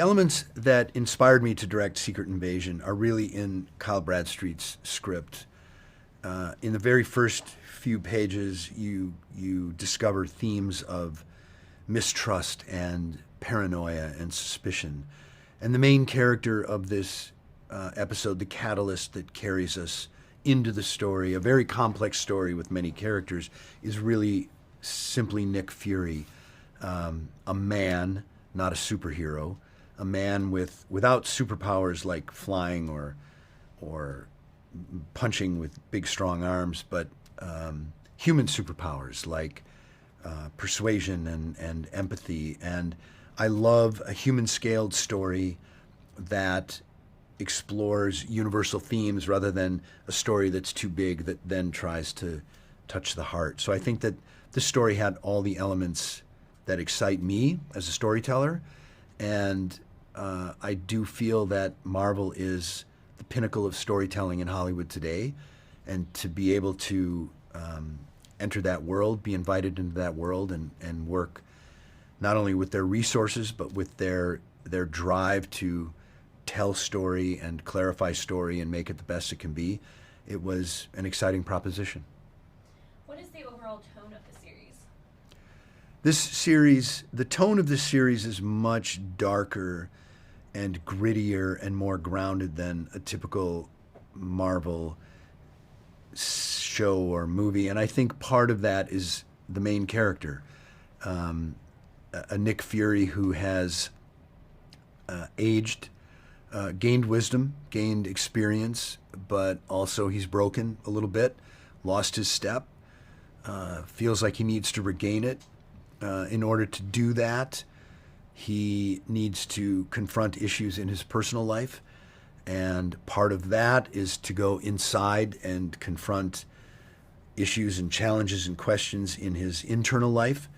elements that inspired me to direct Secret Invasion are really in Kyle Bradstreet's script. In the very first few pages, you discover themes of mistrust and paranoia and suspicion. And the main character of this episode, the catalyst that carries us into the story, a very complex story with many characters, is really simply Nick Fury, a man, not a superhero, a man without superpowers like flying or punching with big strong arms, but human superpowers like persuasion and empathy. And I love a human-scaled story that explores universal themes rather than a story that's too big that then tries to touch the heart. So I think that this story had all the elements that excite me as a storyteller, and I do feel that Marvel is the pinnacle of storytelling in Hollywood today, and to be able to enter that world, be invited into that world, and work not only with their resources but with their drive to tell story and clarify story and make it the best it can be, it was an exciting proposition. What is the overall tone of the series? This series, the tone of this series is much darker and grittier and more grounded than a typical Marvel show or movie. And I think part of that is the main character, a Nick Fury who has aged, gained wisdom, gained experience, but also he's broken a little bit, lost his step, feels like he needs to regain it. In order to do that, he needs to confront issues in his personal life. And part of that is to go inside and confront issues and challenges and questions in his internal life.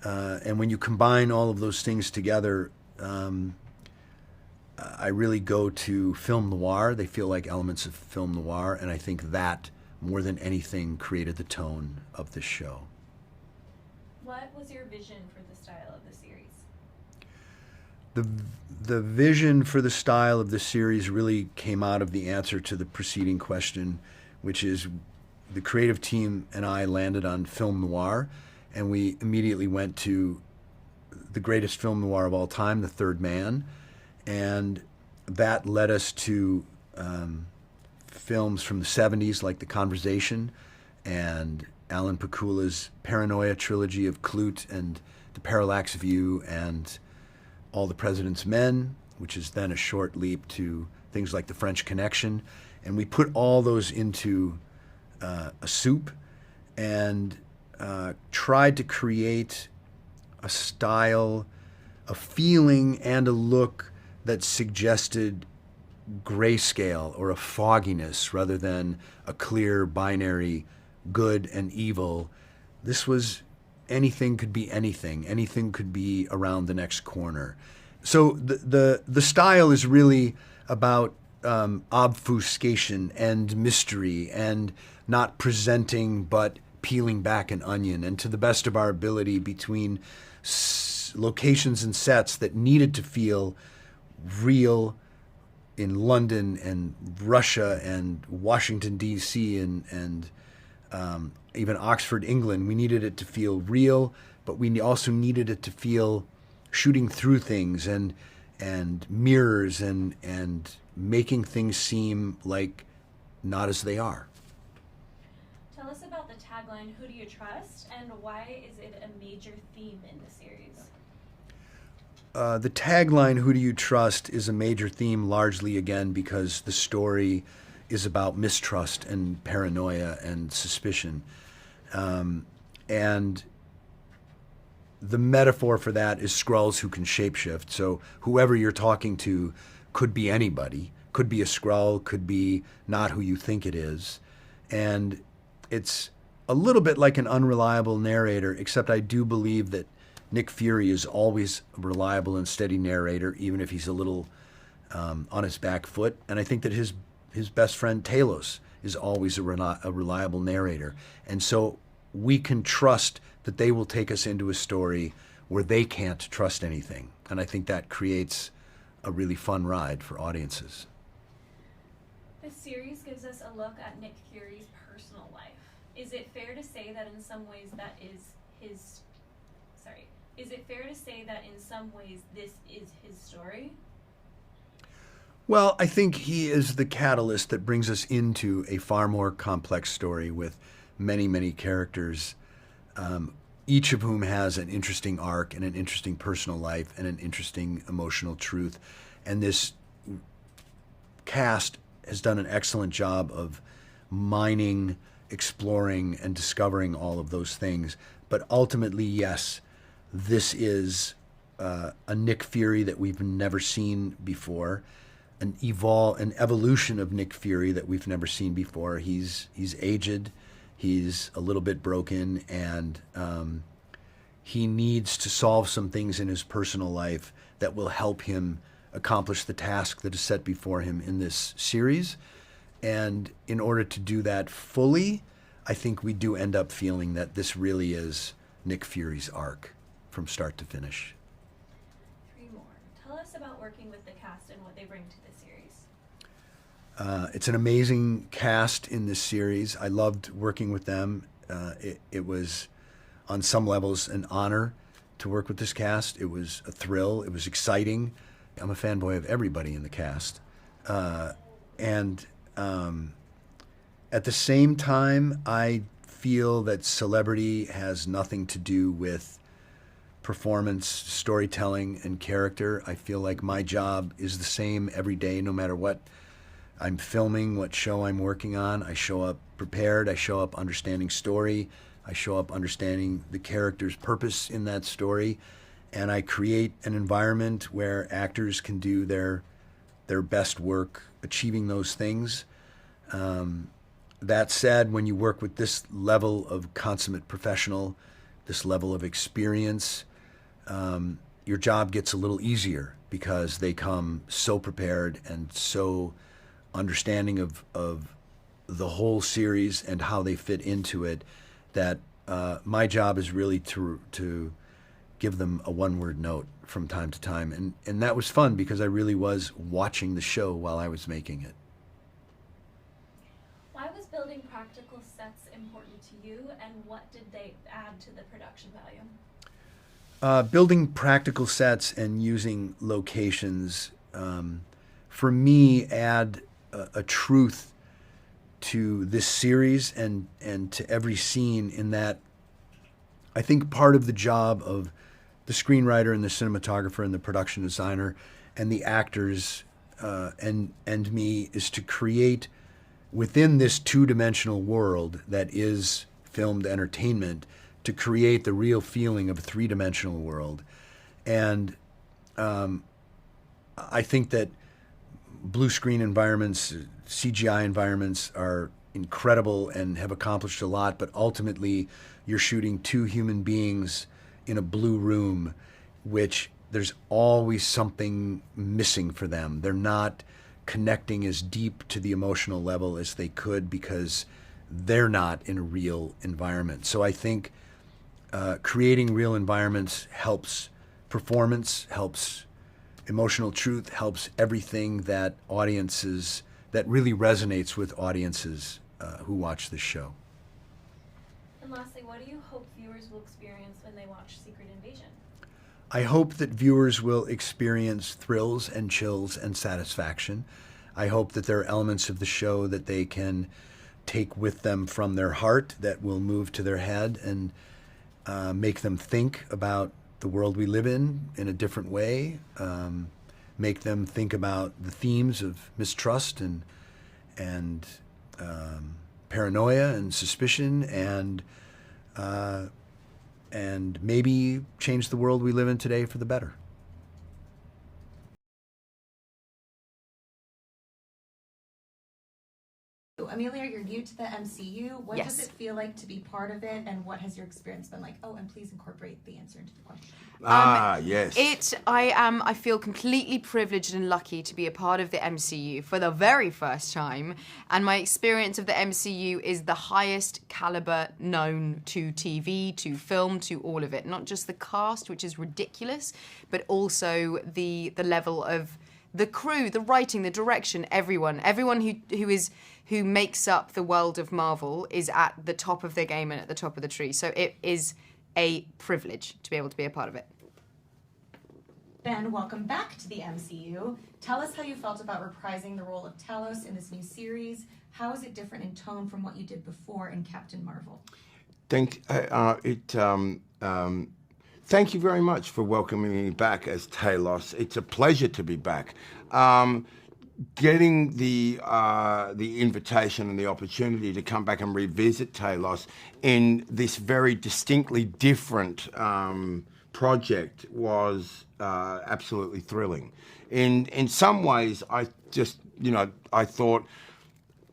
And when you combine all of those things together, I really go to film noir. They feel like elements of film noir, and I think that, more than anything, created the tone of this show. What was your vision for the style of the series? The vision for the style of the series really came out of the answer to the preceding question, which is the creative team and I landed on film noir, and we immediately went to the greatest film noir of all time, The Third Man, and that led us to films from the 70s like The Conversation and Alan Pakula's Paranoia trilogy of Clute and The Parallax View and All the President's Men, which is then a short leap to things like The French Connection. And we put all those into a soup and tried to create a style, a feeling, and a look that suggested grayscale or a fogginess rather than a clear binary good and evil. This was anything could be anything. Anything could be around the next corner. So the style is really about obfuscation and mystery and not presenting but peeling back an onion, and to the best of our ability between locations and sets that needed to feel real in London and Russia and Washington, D.C. and even Oxford, England. We needed it to feel real, but we also needed it to feel shooting through things and mirrors and making things seem like not as they are. Tell us about the tagline, "Who do you trust?" and why is it a major theme in the series? The tagline, "Who do you trust?" is a major theme largely, again, because the story is about mistrust and paranoia and suspicion. And the metaphor for that is Skrulls who can shapeshift. So whoever you're talking to could be anybody, could be a Skrull, could be not who you think it is. And it's a little bit like an unreliable narrator, except I do believe that Nick Fury is always a reliable and steady narrator, even if he's a little on his back foot. And I think that his best friend Talos is always a reliable narrator. And so we can trust that they will take us into a story where they can't trust anything. And I think that creates a really fun ride for audiences. The series gives us a look at Nick Fury's personal life. Is it fair to say that in some ways this is his story? Well, I think he is the catalyst that brings us into a far more complex story with many, many characters, each of whom has an interesting arc and an interesting personal life and an interesting emotional truth. And this cast has done an excellent job of mining, exploring, and discovering all of those things. But ultimately, yes, this is a Nick Fury that we've never seen before, an evolution of Nick Fury that we've never seen before. He's aged, he's a little bit broken, and he needs to solve some things in his personal life that will help him accomplish the task that is set before him in this series. And in order to do that fully, I think we do end up feeling that this really is Nick Fury's arc from start to finish. 3 more. Tell us about working with the cast and what they bring to the series. It's an amazing cast in this series. I loved working with them. It was, on some levels, an honor to work with this cast. It was a thrill. It was exciting. I'm a fanboy of everybody in the cast. And at the same time, I feel that celebrity has nothing to do with performance, storytelling, and character. I feel like my job is the same every day, no matter what I'm filming, what show I'm working on. I show up prepared. I show up understanding story. I show up understanding the character's purpose in that story. And I create an environment where actors can do their best work achieving those things. That said, when you work with this level of consummate professional, this level of experience, your job gets a little easier because they come so prepared and so understanding of the whole series and how they fit into it, that my job is really to give them a one-word note from time to time. And that was fun because I really was watching the show while I was making it. Why was building practical sets important to you, and what did they add to the production value? Building practical sets and using locations, for me, add a truth to this series and to every scene, in that I think part of the job of the screenwriter and the cinematographer and the production designer and the actors and me is to create within this two-dimensional world that is filmed entertainment, to create the real feeling of a three-dimensional world. And I think that blue screen environments, CGI environments are incredible and have accomplished a lot, but ultimately you're shooting two human beings in a blue room, which there's always something missing for them. They're not connecting as deep to the emotional level as they could because they're not in a real environment. So I think creating real environments helps performance, helps emotional truth, helps everything that really resonates with audiences who watch this show. And lastly, what do you hope viewers will experience when they watch Secret Invasion? I hope that viewers will experience thrills and chills and satisfaction. I hope that there are elements of the show that they can take with them from their heart that will move to their head and make them think about the world we live in a different way, make them think about the themes of mistrust and paranoia and suspicion, and maybe change the world we live in today for the better. Amelia, you're new to the MCU. What Yes. does it feel like to be part of it, and what has your experience been like? Oh, and please incorporate the answer into the question. Yes. I feel completely privileged and lucky to be a part of the MCU for the very first time, and my experience of the MCU is the highest caliber known to TV, to film, to all of it. Not just the cast, which is ridiculous, but also the level of the crew, the writing, the direction, everyone who makes up the world of Marvel is at the top of their game and at the top of the tree. So it is a privilege to be able to be a part of it. Ben, welcome back to the MCU. Tell us how you felt about reprising the role of Talos in this new series. How is it different in tone from what you did before in Captain Marvel? Thank you very much for welcoming me back as Talos. It's a pleasure to be back. Getting the invitation and the opportunity to come back and revisit Talos in this very distinctly different project was absolutely thrilling. In some ways, I thought,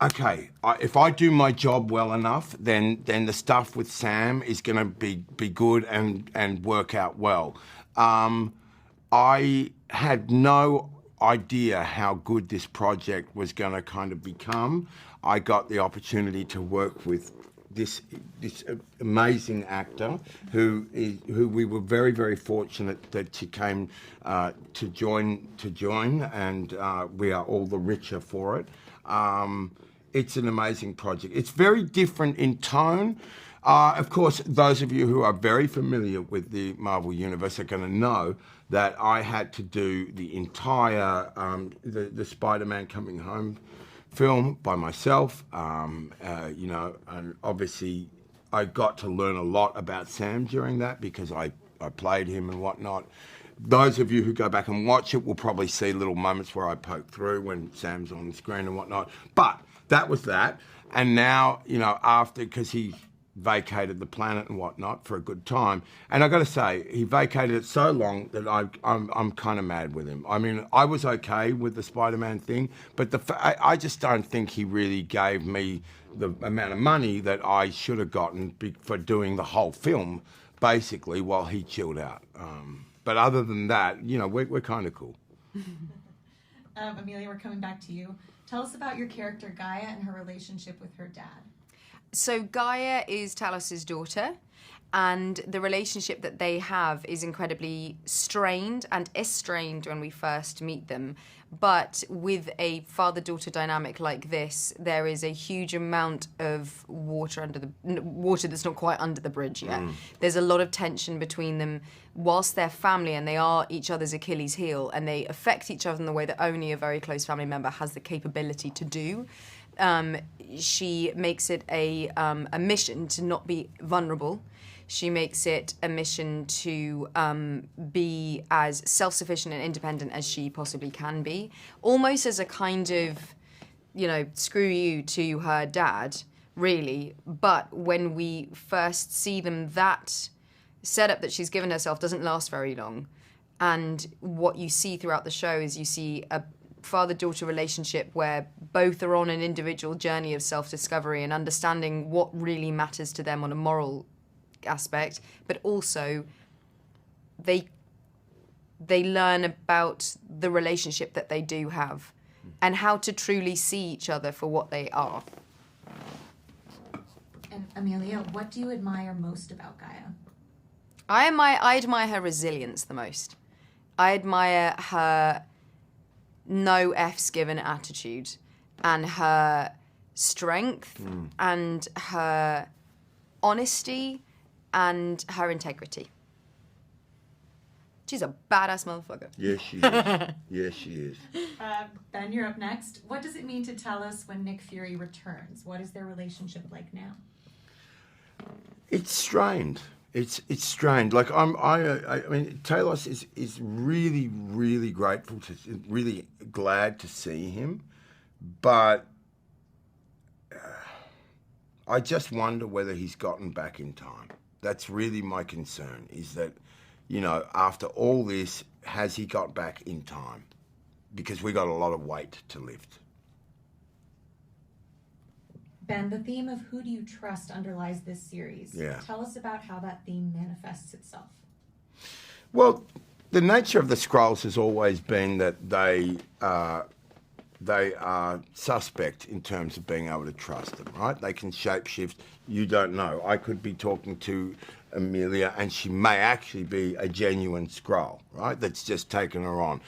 okay, if I do my job well enough, then the stuff with Sam is going to be good and work out well. I had no idea how good this project was going to kind of become. I got the opportunity to work with this amazing actor who we were very, very fortunate that she came to join, and we are all the richer for it. It's an amazing project. It's very different in tone. Of course, those of you who are very familiar with the Marvel Universe are going to know that I had to do the entire the Spider-Man Coming Home film by myself. And obviously I got to learn a lot about Sam during that because I played him and whatnot. Those of you who go back and watch it will probably see little moments where I poke through when Sam's on the screen and whatnot. But that was that. And now, after, because he vacated the planet and whatnot for a good time. And I got to say, he vacated it so long that I'm kind of mad with him. I mean, I was okay with the Spider-Man thing, but I just don't think he really gave me the amount of money that I should have gotten for doing the whole film, basically, while he chilled out. But other than that, we're kind of cool. Amelia, we're coming back to you. Tell us about your character Gaia and her relationship with her dad. So Gaia is Talos' daughter, and the relationship that they have is incredibly strained and estranged when we first meet them. But with a father-daughter dynamic like this, there is a huge amount of water that's not quite under the bridge yet. There's a lot of tension between them whilst they're family and they are each other's Achilles heel, and they affect each other in the way that only a very close family member has the capability to do. She makes it a mission to not be vulnerable. She makes it a mission to be as self-sufficient and independent as she possibly can be, almost as a kind of, screw you to her dad, really. But when we first see them, that setup that she's given herself doesn't last very long. And what you see throughout the show is you see a father-daughter relationship where both are on an individual journey of self-discovery and understanding what really matters to them on a moral aspect, but also they learn about the relationship that they do have and how to truly see each other for what they are. And Amelia, what do you admire most about Gaia? I admire her resilience the most. I admire her no F's given attitude and her strength and her honesty and her integrity. She's a badass motherfucker. Yes, she is. Yes, she is. Ben, you're up next. What does it mean to Talos when Nick Fury returns? What is their relationship like now? It's strained. It's strained. Like I mean, Talos is really, really grateful really glad to see him, but I just wonder whether he's gotten back in time. That's really my concern. Is that, after all this, has he got back in time? Because we got a lot of weight to lift. Ben, the theme of who do you trust underlies this series. Yeah. Tell us about how that theme manifests itself. Well, the nature of the Skrulls has always been that they are suspect in terms of being able to trust them, right? They can shapeshift. You don't know. I could be talking to Amelia and she may actually be a genuine Skrull, right? That's just taken her on.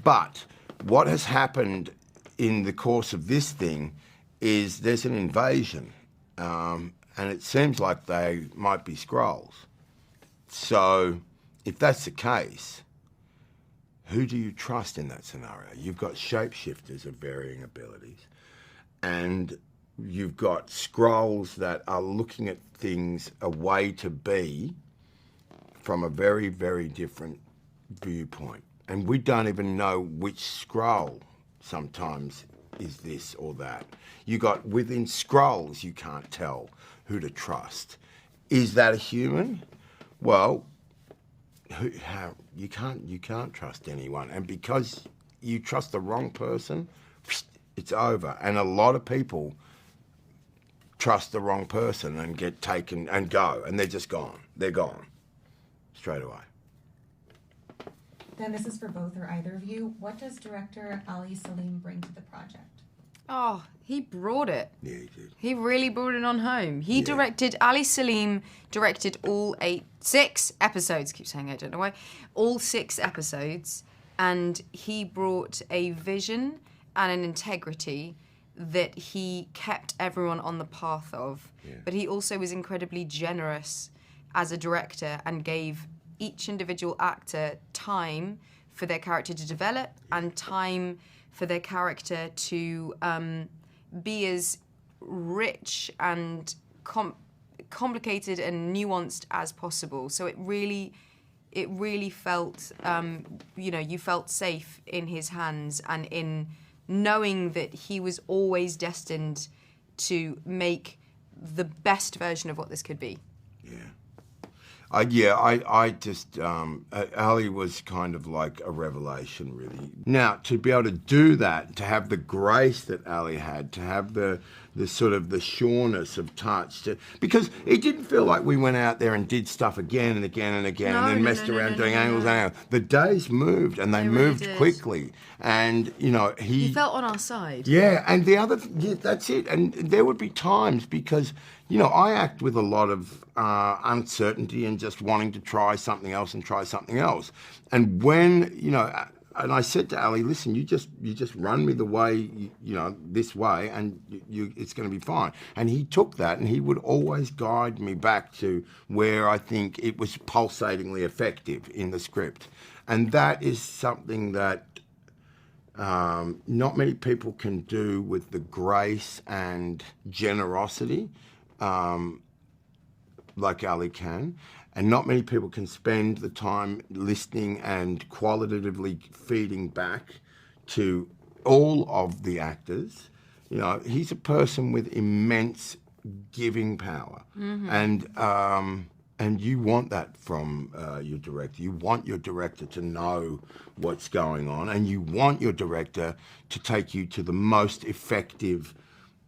But what has happened in the course of this thing is there's an invasion, and it seems like they might be Skrulls. So if that's the case, who do you trust in that scenario? You've got shapeshifters of varying abilities, and you've got Skrulls that are looking at things a way to be from a very, very different viewpoint. And we don't even know which Skrull sometimes is this or that. You got within Skrulls, you can't tell who to trust. Is that a human? Well, you can't trust anyone. And because you trust the wrong person, it's over. And a lot of people trust the wrong person and get taken and go, and they're just gone. They're gone straight away. Then this is for both or either of you. What does director Ali Salim bring to the project? Oh, he brought it. Yeah, he did. He really brought it on home. He directed, Ali Salim directed all 6 episodes, keep saying I don't know why, all 6 episodes, and he brought a vision and an integrity that he kept everyone on the path of. Yeah. But he also was incredibly generous as a director and gave each individual actor time for their character to develop and time for their character to be as rich and complicated and nuanced as possible. So it really felt, you felt safe in his hands and in knowing that he was always destined to make the best version of what this could be. Yeah. I just, Ali was kind of like a revelation, really. Now, to be able to do that, to have the grace that Ali had, to have the sort of the sureness of touch, because it didn't feel like we went out there and did stuff again and again and again and then messed around doing angles and angles. The days moved, and they moved really quickly. And, he felt on our side. Yeah, and that's it. And there would be times because, I act with a lot of uncertainty and just wanting to try something else. And when, and I said to Ali, listen, you just run me the way, this way, and it's going to be fine. And he took that, and he would always guide me back to where I think it was pulsatingly effective in the script. And that is something that not many people can do with the grace and generosity like Ali can. And not many people can spend the time listening and qualitatively feeding back to all of the actors. He's a person with immense giving power. Mm-hmm. And you want that from your director. You want your director to know what's going on, and you want your director to take you to the most effective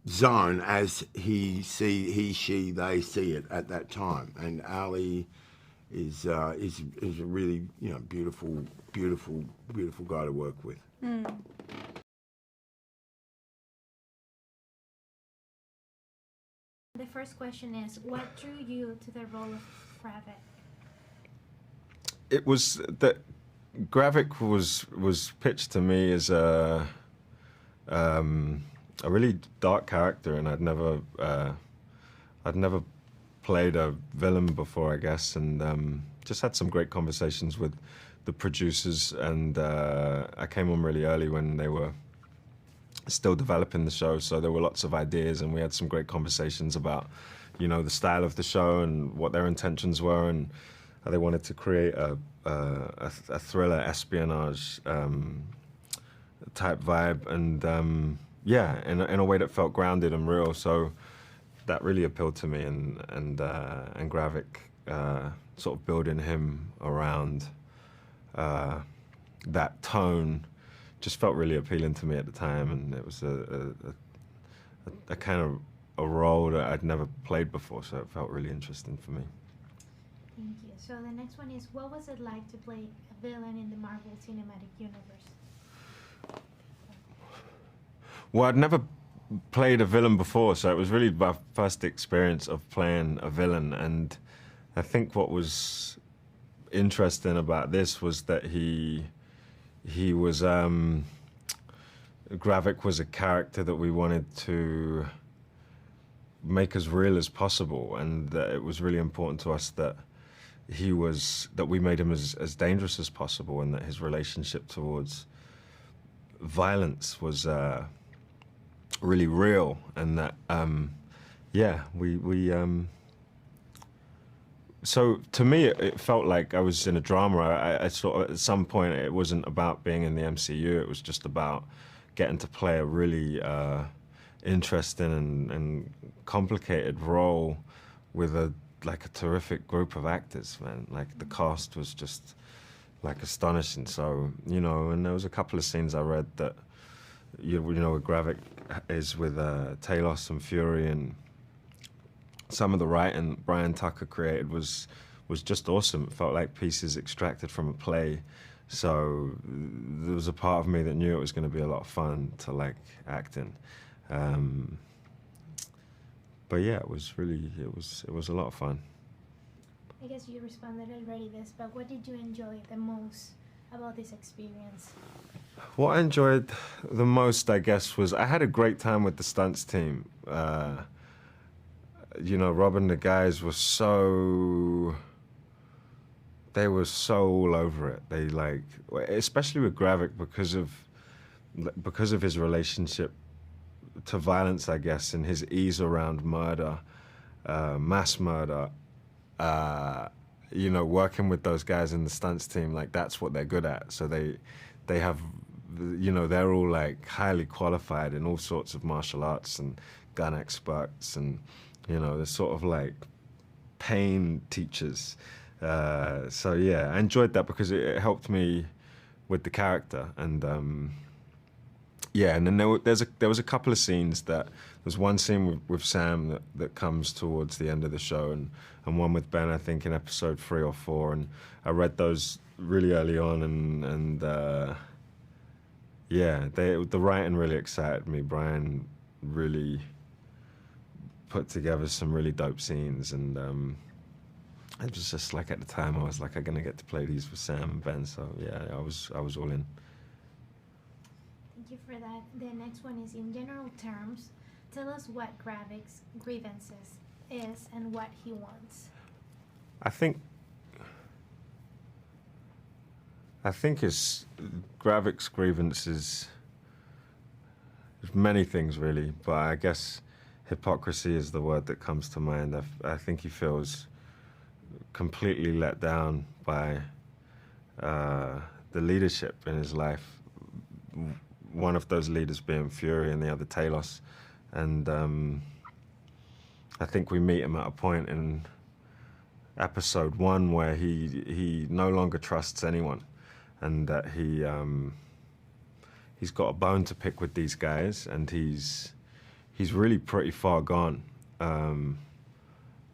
zone as they see it at that time. And Ali is a really beautiful guy to work with. Mm. The first question is, what drew you to the role of Gravik? It was that Gravik was pitched to me as a really dark character, and I'd never played a villain before, I guess, and just had some great conversations with the producers, and I came on really early when they were still developing the show, so there were lots of ideas, and we had some great conversations about, the style of the show and what their intentions were, and how they wanted to create a thriller, espionage type vibe, and in a way that felt grounded and real. So that really appealed to me, and Gravik sort of building him around that tone just felt really appealing to me at the time, and it was a kind of a role that I'd never played before, so it felt really interesting for me. Thank you. So the next one is, what was it like to play a villain in the Marvel Cinematic Universe? Well, I'd never played a villain before, so it was really my first experience of playing a villain, and I think what was interesting about this was that he was Gravik was a character that we wanted to make as real as possible, and it was really important to us that we made him as dangerous as possible, and that his relationship towards violence was really real, and that so to me it felt like I was in a drama. I sort of, at some point, it wasn't about being in the MCU, it was just about getting to play a really interesting and complicated role with a terrific group of actors, man. Like, the cast was just astonishing. So, and there was a couple of scenes I read that, where Gravik is with Talos and Fury, and some of the writing Brian Tucker created was just awesome. It felt like pieces extracted from a play. So there was a part of me that knew it was going to be a lot of fun to act in. But yeah, it was a lot of fun. I guess you responded already this, but what did you enjoy the most about this experience? What I enjoyed the most, I guess, was I had a great time with the stunts team. Rob and the guys were they were so all over it. They especially with Gravik, because of his relationship to violence, I guess, and his ease around murder, mass murder. Working with those guys in the stunts team, that's what they're good at. So they have, they're all highly qualified in all sorts of martial arts and gun experts, and they're sort of pain teachers. So yeah, I enjoyed that because it helped me with the character, and and then there was a couple of scenes there's one scene with Sam that comes towards the end of the show, and one with Ben, I think, in episode 3 or 4, and I read those really early on, and the writing really excited me. Brian really put together some really dope scenes, and it was just at the time I was I'm gonna get to play these with Sam and Ben, so yeah, I was all in. Thank you for that. The next one is, in general terms, tell us what Gravik's grievances is and what he wants. I think Gravik's grievances is many things, really, but I guess hypocrisy is the word that comes to mind. I think he feels completely let down by the leadership in his life. One of those leaders being Fury and the other Talos. And I think we meet him at a point in episode 1 where he no longer trusts anyone, and that he's got a bone to pick with these guys, and he's really pretty far gone.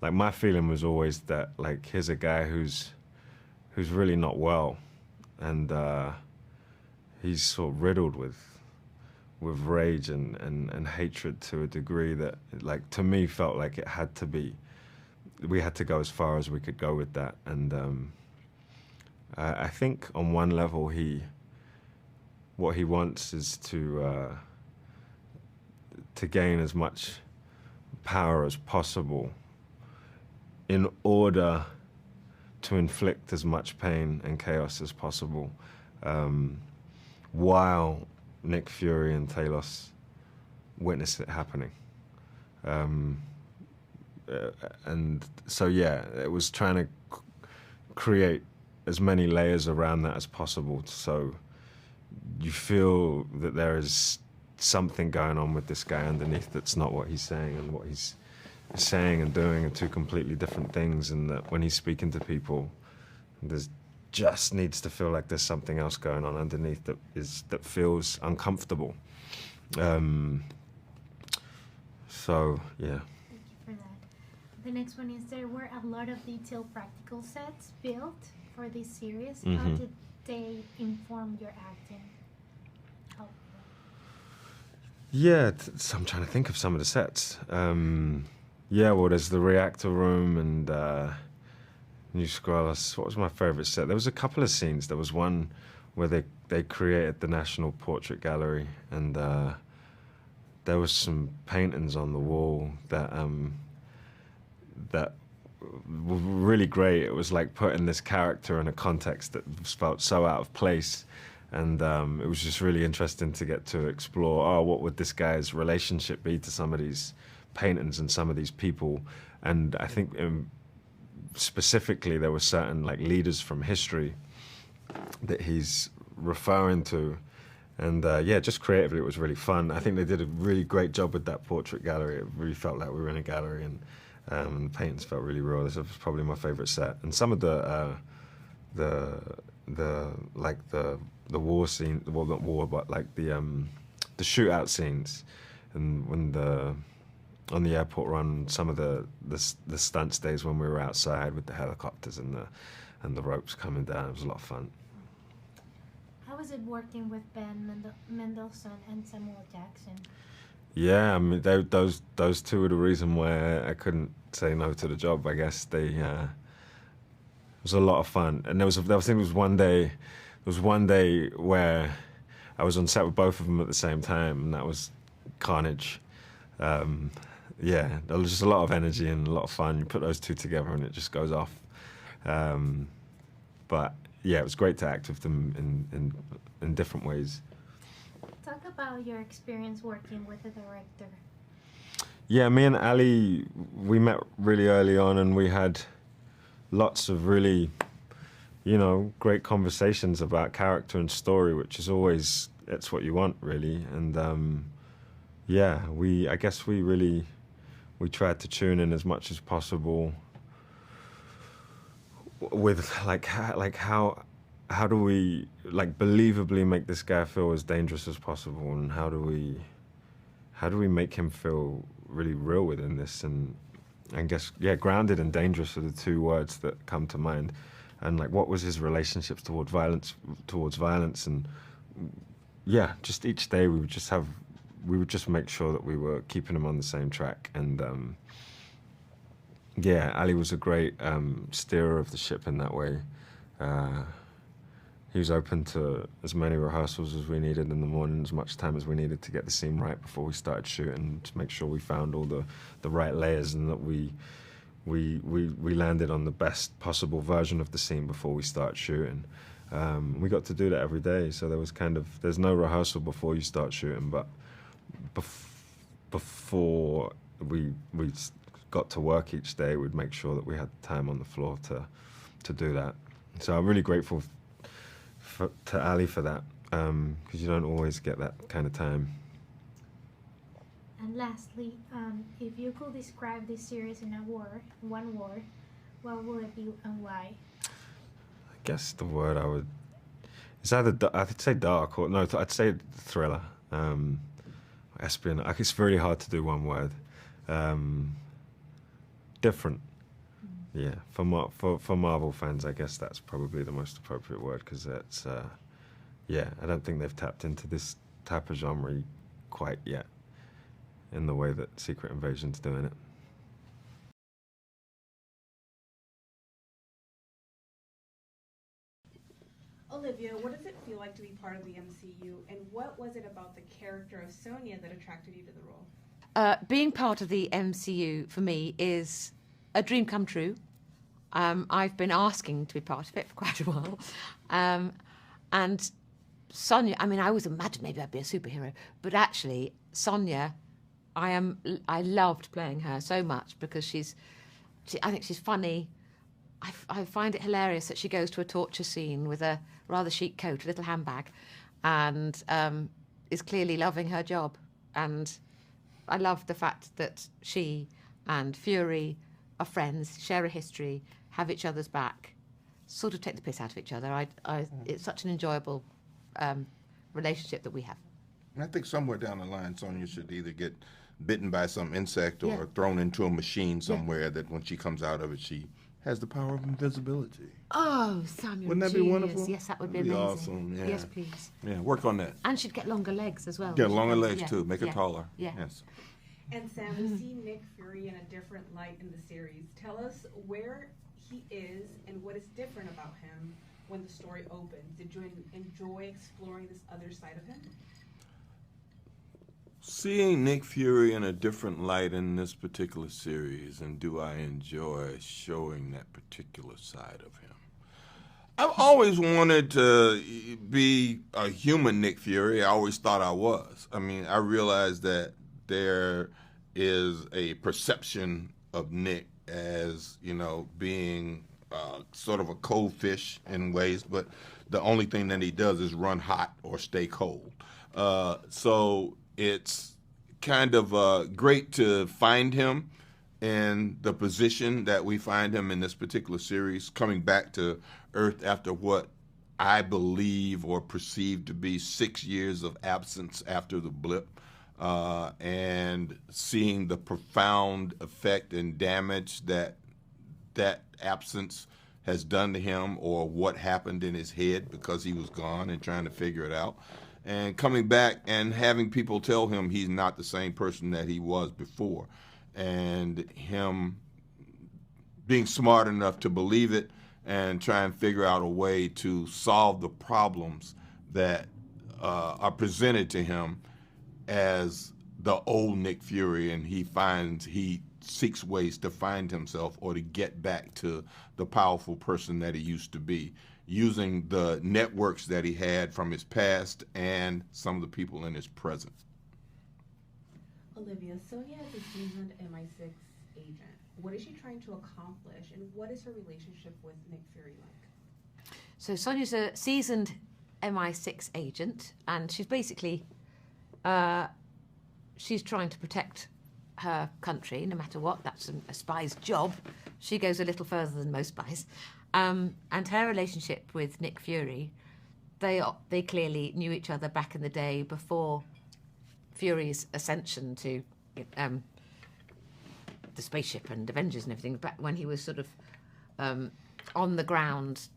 My feeling was always that here's a guy who's really not well, and he's sort of riddled with rage and hatred to a degree that to me felt like it had to be. We had to go as far as we could go with that, and I think on one level what he wants is to gain as much power as possible in order to inflict as much pain and chaos as possible, while Nick Fury and Talos witness it happening. And so, yeah, it was trying to create as many layers around that as possible, so you feel that there is something going on with this guy underneath that's not what he's saying, and what he's saying and doing are two completely different things, and that when he's speaking to people, there's just needs to feel like there's something else going on underneath that feels uncomfortable. So yeah. Thank you for that. The next one is, there were a lot of detailed practical sets built for this series. Mm-hmm. How did they inform your acting? Yeah, so I'm trying to think of some of the sets. There's the reactor room and New Skrulls. What was my favourite set? There was a couple of scenes. There was one where they created the National Portrait Gallery, and there was some paintings on the wall that were really great. It was like putting this character in a context that felt so out of place, and it was just really interesting to get to explore, oh, what would this guy's relationship be to some of these paintings and some of these people. And I think specifically there were certain like leaders from history that he's referring to, and yeah, just creatively it was really fun. I think they did a really great job with that portrait gallery. It really felt like we were in a gallery, and the paintings felt really real. This was probably my favorite set. And some of the war scene, well, not war, but like the shootout scenes, and when on the airport run, some of the stunt stays when we were outside with the helicopters and the ropes coming down. It was a lot of fun. How was it working with Ben Mendelsohn and Samuel Jackson? Yeah, I mean, those two were the reason why I couldn't say no to the job. I guess it was a lot of fun, and there was one day where I was on set with both of them at the same time, and that was carnage. Yeah, there was just a lot of energy and a lot of fun. You put those two together, and it just goes off. But yeah, it was great to act with them in different ways. Talk about your experience working with the director. Yeah, me and Ali, we met really early on, and we had lots of really, great conversations about character and story, which is always, it's what you want, really. And yeah, I guess we tried to tune in as much as possible with how do we believably make this guy feel as dangerous as possible, and how do we make him feel really real within this? And I guess, yeah, grounded and dangerous are the two words that come to mind. And what was his relationships towards violence, and yeah, just each day we would just make sure that we were keeping him on the same track. And yeah, Ali was a great steerer of the ship in that way. He was open to as many rehearsals as we needed in the morning, as much time as we needed to get the scene right before we started shooting, to make sure we found all the right layers, and that we landed on the best possible version of the scene before we started shooting. We got to do that every day, so there's no rehearsal before you start shooting, but before we got to work each day, we'd make sure that we had time on the floor to do that. So I'm really grateful to Ali for that, because you don't always get that kind of time. And lastly, if you could describe this series in one word, what would it be and why? I guess the word it's either I'd say dark, or no, I'd say thriller. Espionage. It's very hard to do one word. Different. Yeah, for Marvel fans, I guess that's probably the most appropriate word, because it's yeah, I don't think they've tapped into this type of genre quite yet in the way that Secret Invasion's doing it. Olivia, what does it feel like to be part of the MCU, and what was it about the character of Sonia that attracted you to the role? Being part of the MCU for me is a dream come true. I've been asking to be part of it for quite a while. And Sonia, I mean, I always imagined maybe I'd be a superhero, but actually, Sonia, I loved playing her so much, because I think she's funny. I find it hilarious that she goes to a torture scene with a rather chic coat, a little handbag, and is clearly loving her job. And I love the fact that she and Fury are friends, share a history, have each other's back, sort of take the piss out of each other. It's such an enjoyable relationship that we have. I think somewhere down the line, Sonia should either get bitten by some insect or Yeah. thrown into a machine somewhere, that when she comes out of it, she has the power of invisibility. Oh, Samuel, Wouldn't that be genius. wonderful? Yes, that would be That'd be amazing. awesome, yeah. Yes, please. Yeah, work on that. And she'd get longer legs as well. Get longer legs, Yeah, too. Make her yeah, taller. Yeah. Yes. And Sam, we see Nick Fury in a different light in the series. Tell us where he is and what is different about him when the story opens? Did you enjoy exploring this other side of him? Seeing Nick Fury in a different light in this particular series, and do I enjoy showing that particular side of him? I've always wanted to be a human Nick Fury. I always thought I was. I mean, I realized that there is a perception of Nick as, being sort of a cold fish in ways, but the only thing that he does is run hot or stay cold. So it's kind of great to find him in the position that we find him in this particular series, coming back to Earth after what I believe or perceive to be 6 years of absence after the blip, and seeing the profound effect and damage that absence has done to him, or what happened in his head because he was gone, and trying to figure it out. And coming back and having people tell him he's not the same person that he was before, and him being smart enough to believe it and try and figure out a way to solve the problems that are presented to him as the old Nick Fury, and he seeks ways to find himself or to get back to the powerful person that he used to be, using the networks that he had from his past and some of the people in his present. Olivia, Sonya is a seasoned MI6 agent. What is she trying to accomplish, and what is her relationship with Nick Fury like? So Sonya's a seasoned MI6 agent, and she's basically she's trying to protect her country no matter what. That's a spy's job. She goes a little further than most spies. And her relationship with Nick Fury, they clearly knew each other back in the day before Fury's ascension to the spaceship and Avengers and everything, back when he was sort of on the ground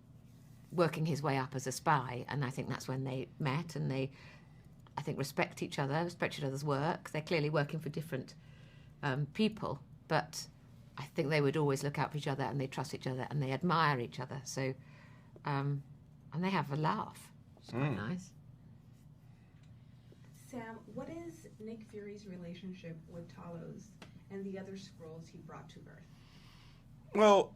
working his way up as a spy. And I think that's when they met, and they, I think, respect each other's work. They're clearly working for different people, but I think they would always look out for each other, and they trust each other, and they admire each other. So, and they have a laugh. It's quite nice. Sam, what is Nick Fury's relationship with Talos and the other Skrulls he brought to Earth? Well,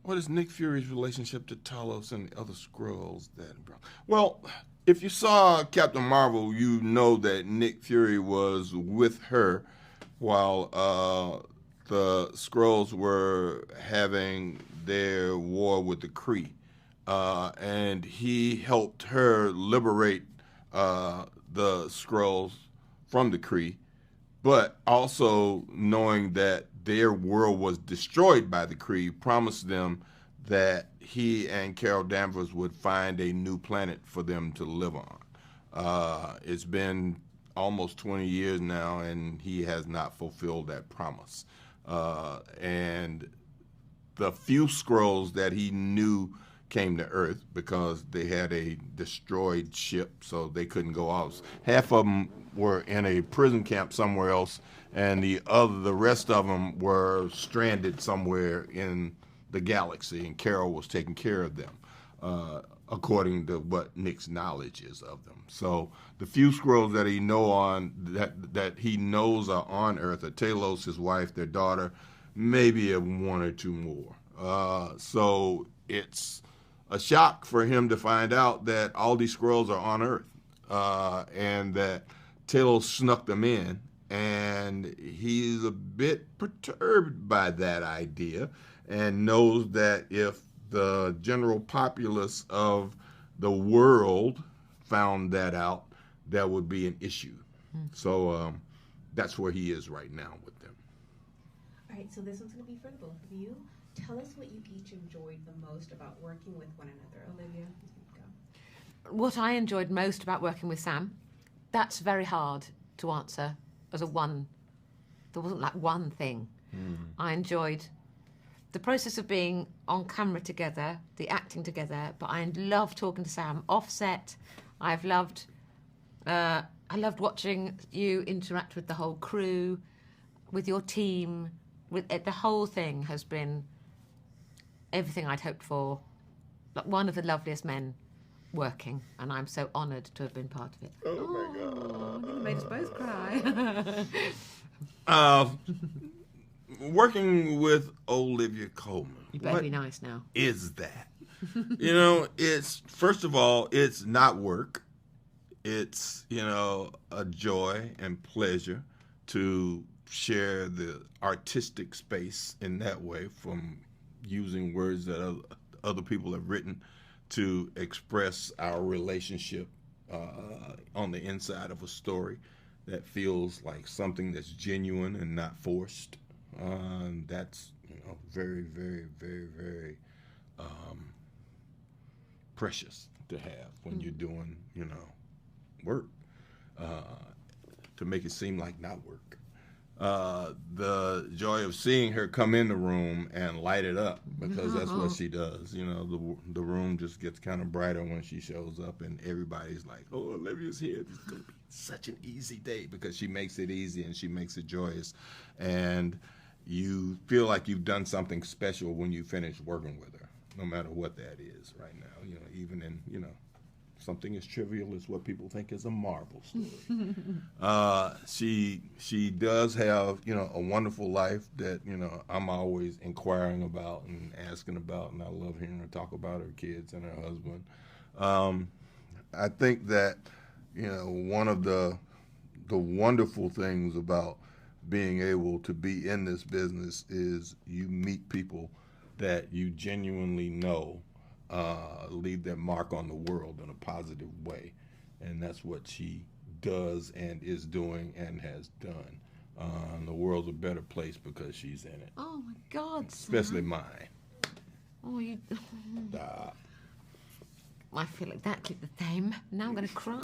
what is Nick Fury's relationship to Talos and the other Skrulls that brought? Well, if you saw Captain Marvel, you know that Nick Fury was with her while the Skrulls were having their war with the Kree. And he helped her liberate the Skrulls from the Kree, but also knowing that their world was destroyed by the Kree, promised them that he and Carol Danvers would find a new planet for them to live on. It's been almost 20 years now, and he has not fulfilled that promise. And the few Skrulls that he knew came to Earth because they had a destroyed ship, so they couldn't go out. Half of them were in a prison camp somewhere else, and the rest of them were stranded somewhere in the galaxy, and Carol was taking care of them, according to what Nick's knowledge is of them. So the few Skrulls that he knows are on Earth are Talos, his wife, their daughter, maybe one or two more. So it's a shock for him to find out that all these Skrulls are on Earth, and that Talos snuck them in, and he's a bit perturbed by that idea, and knows that if the general populace of the world found that out, that would be an issue. So that's where he is right now with them. All right, so this one's going to be for the both of you. Tell us what you each enjoyed the most about working with one another. Olivia, go. What I enjoyed most about working with Sam, that's very hard to answer as a one. There wasn't like one thing. I enjoyed the process of being on camera together, the acting together, but I love talking to Sam off-set. I loved watching you interact with the whole crew, with your team. The whole thing has been everything I'd hoped for. Like one of the loveliest men working, and I'm so honoured to have been part of it. Oh my God. You made us both cry. Working with Olivia Colman. You better what be nice now. Is that? You know, it's, first of all, it's not work. It's, you know, a joy and pleasure to share the artistic space in that way, from using words that other people have written to express our relationship on the inside of a story that feels like something that's genuine and not forced. That's, you know, very, very, very, very precious to have when you're doing, you know, work, to make it seem like not work. The joy of seeing her come in the room and light it up, because that's what she does. You know, the room just gets kind of brighter when she shows up, and everybody's like, "Oh, Olivia's here. This is gonna be such an easy day," because she makes it easy and she makes it joyous, and you feel like you've done something special when you finish working with her, no matter what that is. Right now, you know, even in, you know, something as trivial as what people think is a Marvel story. She does have, you know, a wonderful life that, you know, I'm always inquiring about and asking about, and I love hearing her talk about her kids and her husband. I think that, you know, one of the wonderful things about being able to be in this business is you meet people that you genuinely know leave their mark on the world in a positive way, and that's what she does and is doing and has done. The world's a better place because she's in it. Oh my God, especially Sam. mine. Oh, you. I feel exactly the same. Now I'm going to cry.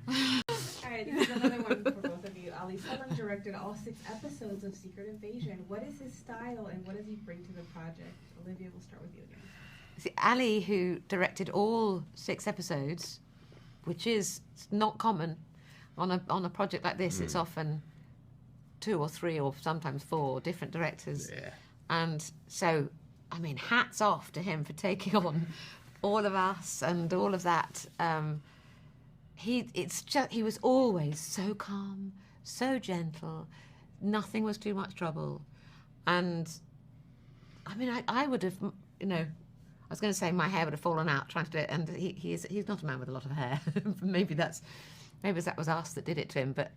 All right, this is another one for both of you. Ali Sylvaine directed all 6 episodes of Secret Invasion. What is his style and what does he bring to the project? Olivia, we'll start with you again. See, Ali, who directed all 6 episodes, which is not common on a project like this. It's often 2 or 3 or sometimes 4 different directors. Yeah. And so, I mean, hats off to him for taking on all of us and all of that. He was always so calm, so gentle. Nothing was too much trouble. And I mean, I would have, you know, I was going to say my hair would have fallen out trying to do it, and he's not a man with a lot of hair. maybe that was us that did it to him. But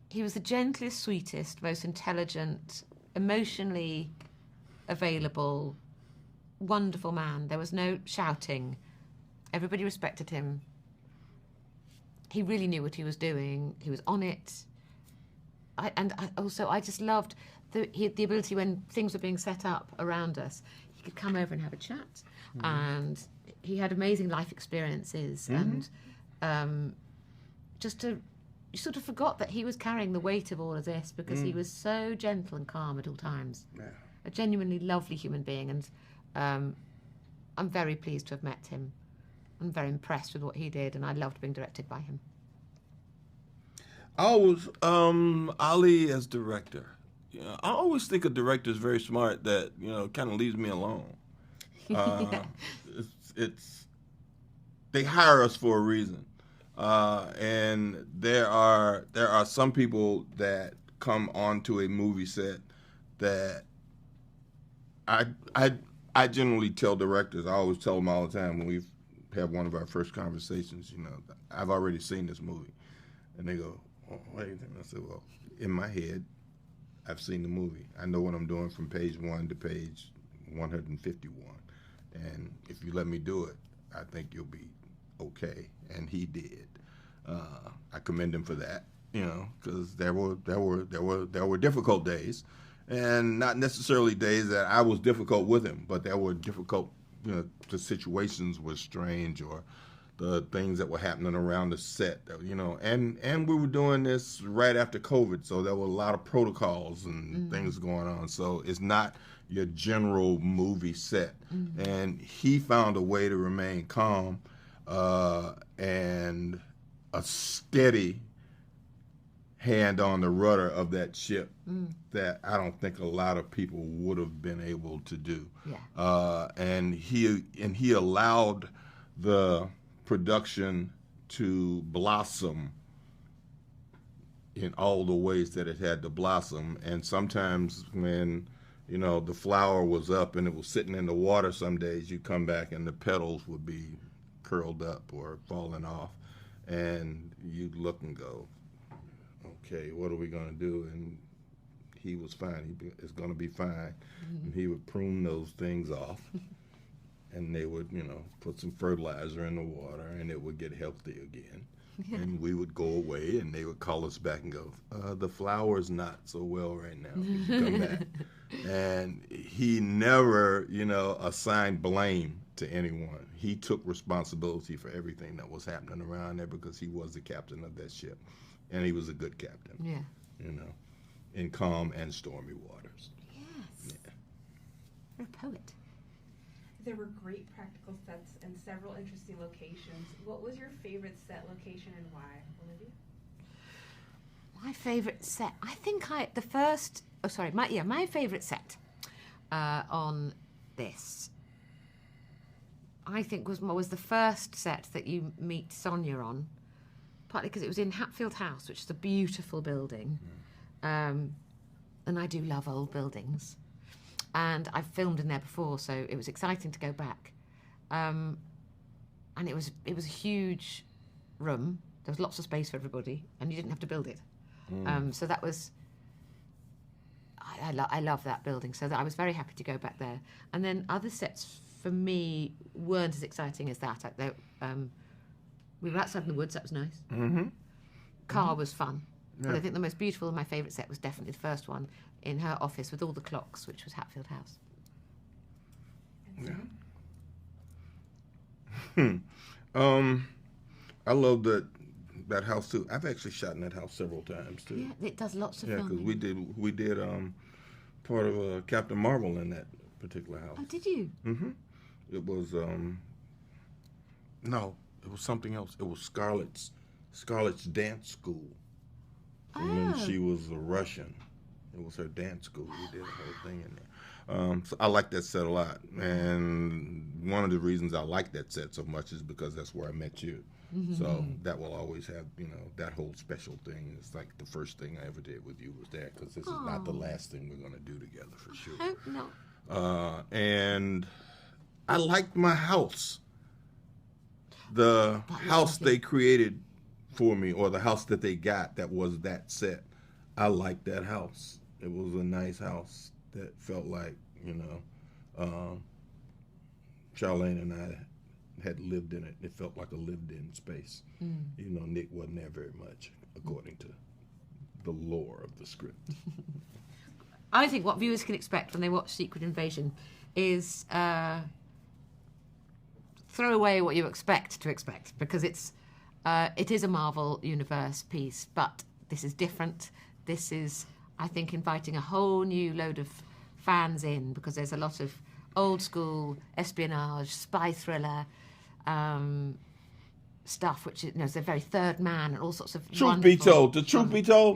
he was the gentlest, sweetest, most intelligent, emotionally available, wonderful man. There was no shouting. Everybody respected him. He really knew what he was doing. He was on it. I just loved the ability when things were being set up around us. He could come over and have a chat, and he had amazing life experiences, and you sort of forgot that he was carrying the weight of all of this because he was so gentle and calm at all times. Yeah. A genuinely lovely human being, and I'm very pleased to have met him. I'm very impressed with what he did, and I loved being directed by him. I always, Ali as director. You know, I always think a director is very smart that, you know, kind of leaves me alone. They hire us for a reason, and there are some people that come onto a movie set that I generally tell directors. I always tell them all the time when we have one of our first conversations. You know, I've already seen this movie, and they go, "Oh, what do you think?" I said, "Well, in my head, I've seen the movie. I know what I'm doing from page 1 to page 151. And if you let me do it, I think you'll be okay." And he did. I commend him for that, you know, because there were difficult days, and not necessarily days that I was difficult with him, but there were difficult, you know, the situations were strange, or the things that were happening around the set, you know, and we were doing this right after COVID, so there were a lot of protocols and things going on. So it's not your general movie set. And he found a way to remain calm and a steady hand on the rudder of that ship that I don't think a lot of people would have been able to do. Yeah. And he allowed the production to blossom in all the ways that it had to blossom. And sometimes when, you know, the flower was up and it was sitting in the water, some days you come back and the petals would be curled up or falling off. And you'd look and go, okay, what are we going to do? And he was fine. It's going to be fine. And he would prune those things off. And they would, you know, put some fertilizer in the water and it would get healthy again. And we would go away and they would call us back and go, the flower's not so well right now. Could you come back? And he never, you know, assigned blame to anyone. He took responsibility for everything that was happening around there because he was the captain of that ship. And he was a good captain. Yeah. You know, in calm and stormy waters. Yes. Yeah. You're a poet. There were great practical sets and several interesting locations. What was your favorite set location and why, Olivia? My favorite set. I think my favorite set on this, I think was the first set that you meet Sonia on, partly because it was in Hatfield House, which is a beautiful building. And I do love old buildings. And I've filmed in there before, so it was exciting to go back. And it was a huge room. There was lots of space for everybody, and you didn't have to build it. So that was... I love that building, so that I was very happy to go back there. And then other sets, for me, weren't as exciting as that. We were outside in the woods, that was nice. Car was fun. Yeah. But I think the most beautiful and my favourite set was definitely the first one in her office with all the clocks, which was Hatfield House. Yeah. I love that house too. I've actually shot in that house several times too. Yeah, it does lots of Yeah, filming. because we did part of Captain Marvel in that particular house. Oh, did you? It was no, it was something else. It was Scarlett's dance school. When she was a Russian. It was her dance school. We did a whole thing in there. So I like that set a lot. And one of the reasons I like that set so much is because that's where I met you. So that will always have, you know, that whole special thing. It's like the first thing I ever did with you was that, because this is not the last thing we're going to do together for sure. I hope not. And I liked my house. The house they created for me, or the house that they got that was that set. I liked that house. It was a nice house that felt like, you know, Charlene and I had lived in it. It felt like a lived-in space. You know, Nick wasn't there very much, according to the lore of the script. I think what viewers can expect when they watch Secret Invasion is throw away what you expect to expect, because it is a Marvel Universe piece, but this is different. This is, I think, inviting a whole new load of fans in, because there's a lot of old school espionage, spy thriller stuff, which is, you know, is a very Third Man and all sorts of Truth be told,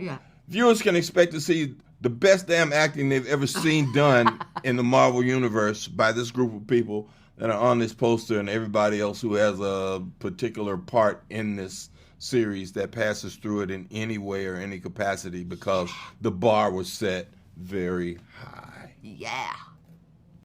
yeah. viewers can expect to see the best damn acting they've ever seen done in the Marvel Universe by this group of people that are on this poster, and everybody else who has a particular part in this series that passes through it in any way or any capacity, because the bar was set very high. Yeah.